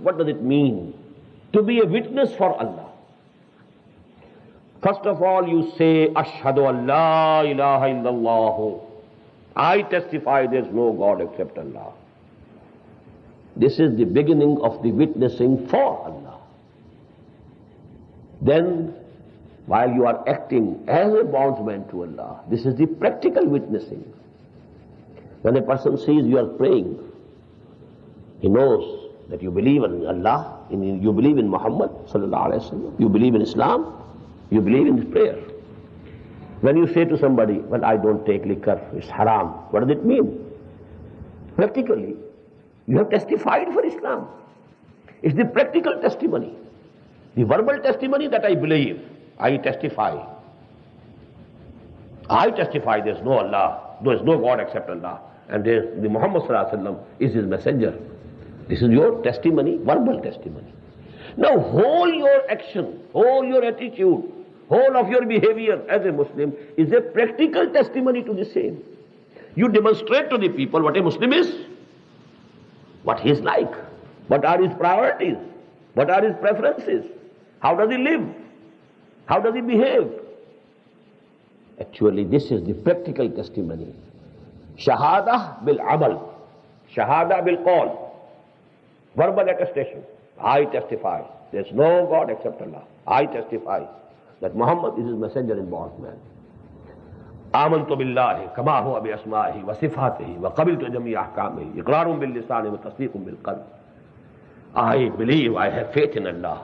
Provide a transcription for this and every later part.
what does it mean to be a witness for Allah? First of all, you say, Ashhadu an la ilaha illallah. I testify there is no God except Allah. This is the beginning of the witnessing for Allah. Then, while you are acting as a bondsman to Allah, this is the practical witnessing. When a person sees you are praying, he knows that you believe in Allah, you believe in Muhammad sallallahu alaihi wasallam, you believe in Islam, you believe in prayer. When you say to somebody, well, I don't take liquor, it's haram, what does it mean? Practically, you have testified for Islam. It's the practical testimony. The verbal testimony that I believe, I testify. I testify there is no Allah, there is no God except Allah, and the Muhammad sallallahu alaihi wasallam is his messenger. This is your testimony, verbal testimony. Now, whole your action, whole your attitude, whole of your behavior as a Muslim is a practical testimony to the same. You demonstrate to the people what a Muslim is, what he is like, what are his priorities, what are his preferences, how does he live, how does he behave. Actually, this is the practical testimony. Shahada bil amal, shahada bil qawl, verbal attestation. I testify there is no God except Allah. I testify that Muhammad is his messenger and bondman. آمنت بالله كما هو بأسمائه وصفاته وقبلت جميع أحكامه إقرار باللسان وتصديق بالقلب. I believe, I have faith in Allah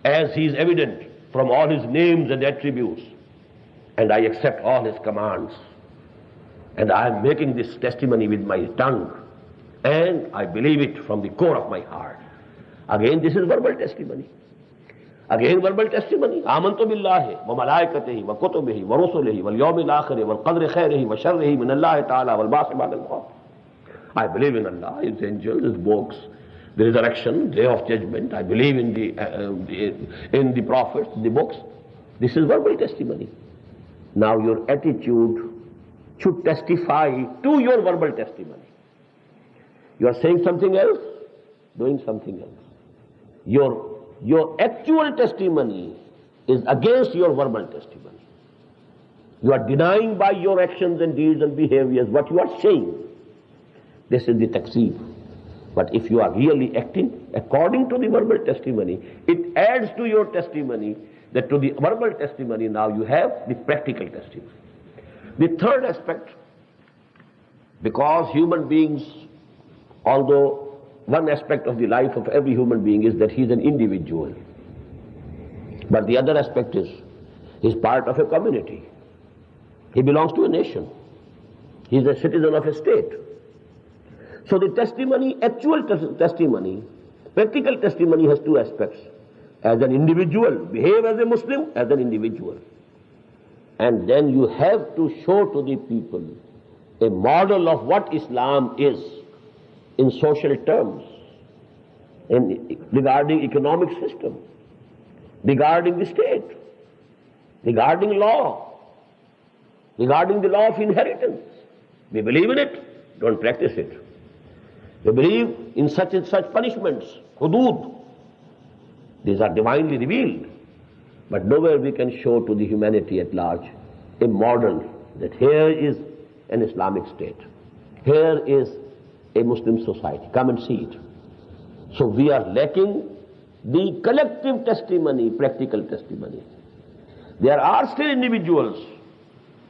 as he is evident from all his names and attributes, and I accept all his commands, and I am making this testimony with my tongue, and I believe it from the core of my heart. Again, this is verbal testimony. Again, verbal testimony. Amantu billahi wa malaikatihi wa kutubihi wa rusulihi wal yawmil akhir wal qadri khairihi wa sharrihi min Allah ta'ala wal ba'th ba'da al-maut. I believe in Allah, His angels, His books, the resurrection, day of judgment. I believe in the prophets, the books. This is verbal testimony. Now your attitude should testify to your verbal testimony. You are saying something else, doing something else. Your actual testimony is against your verbal testimony. You are denying by your actions and deeds and behaviors what you are saying. This is the takseer. But if you are really acting according to the verbal testimony, it adds to your testimony, that to the verbal testimony now you have the practical testimony. The third aspect, because human beings, although one aspect of the life of every human being is that he is an individual, but the other aspect is he is part of a community. He belongs to a nation. He is a citizen of a state. So the testimony, actual testimony, practical testimony has two aspects. As an individual, behave as a Muslim, as an individual. And then you have to show to the people a model of what Islam is in social terms, regarding economic system, regarding the state, regarding law, regarding the law of inheritance. We believe in it, don't practice it. We believe in such and such punishments, hudud. These are divinely revealed. But nowhere we can show to the humanity at large a model that here is an Islamic state. Here is a Muslim society. Come and see it. So we are lacking the collective testimony, practical testimony. There are still individuals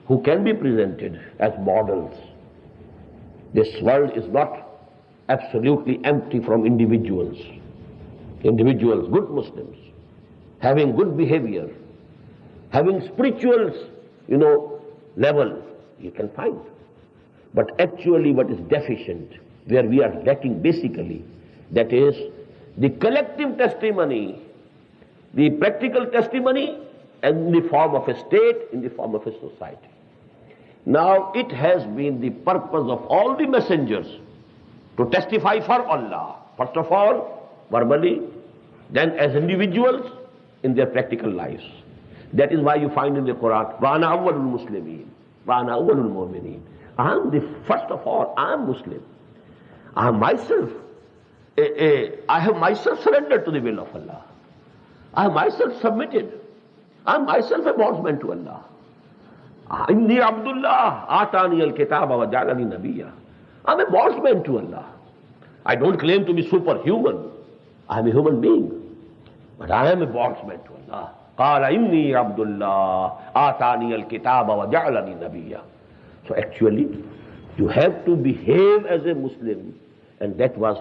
who can be presented as models. This world is not absolutely empty from individuals. Individuals, good Muslims, having good behavior, having spiritual, level, you can find. But actually what is deficient, where we are lacking basically, that is the collective testimony, the practical testimony in the form of a state, in the form of a society. Now it has been the purpose of all the messengers to testify for Allah, first of all verbally, then as individuals in their practical lives. That is why you find in the Quran, وَأَنَا أَوَّلُ الْمُسْلِمِينَ وَأَنَا أَوَّلُ الْمُؤْمِنِينَ. I am the first of all, I am Muslim. I am myself I have myself surrendered to the will of Allah. I have myself submitted. I am myself a bondsman to Allah. Inni Abdullah, atani al-kitaba wa ja'alani nabiyya. I am a bondsman to Allah. I don't claim to be superhuman. I am a human being. But I am a bondsman to Allah. Qala inni Abdullah, atani al-kitaba wa ja'alani nabiyya. So actually, you have to behave as a Muslim, and that was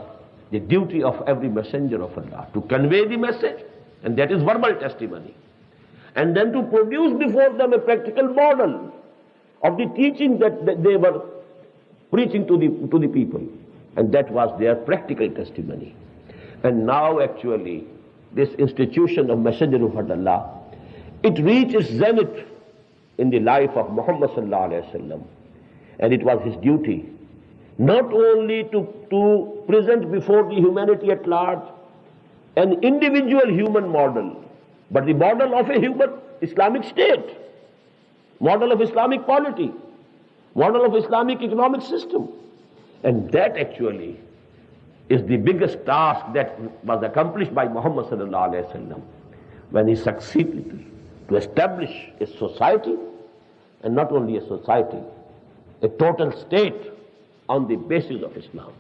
the duty of every messenger of Allah, to convey the message, and that is verbal testimony. And then to produce before them a practical model of the teaching that they were preaching to the people. And that was their practical testimony. And now actually, this institution of Messenger of Allah, it reached its zenith in the life of Muhammad sallallahu alaihi wasallam. And it was his duty not only to present before the humanity at large an individual human model, but the model of a human Islamic state, model of Islamic polity, model of Islamic economic system. And that actually is the biggest task that was accomplished by Muhammad sallallahu alaihi wasallam when he succeeded to establish a society, and not only a society, a total state on the basis of Islam.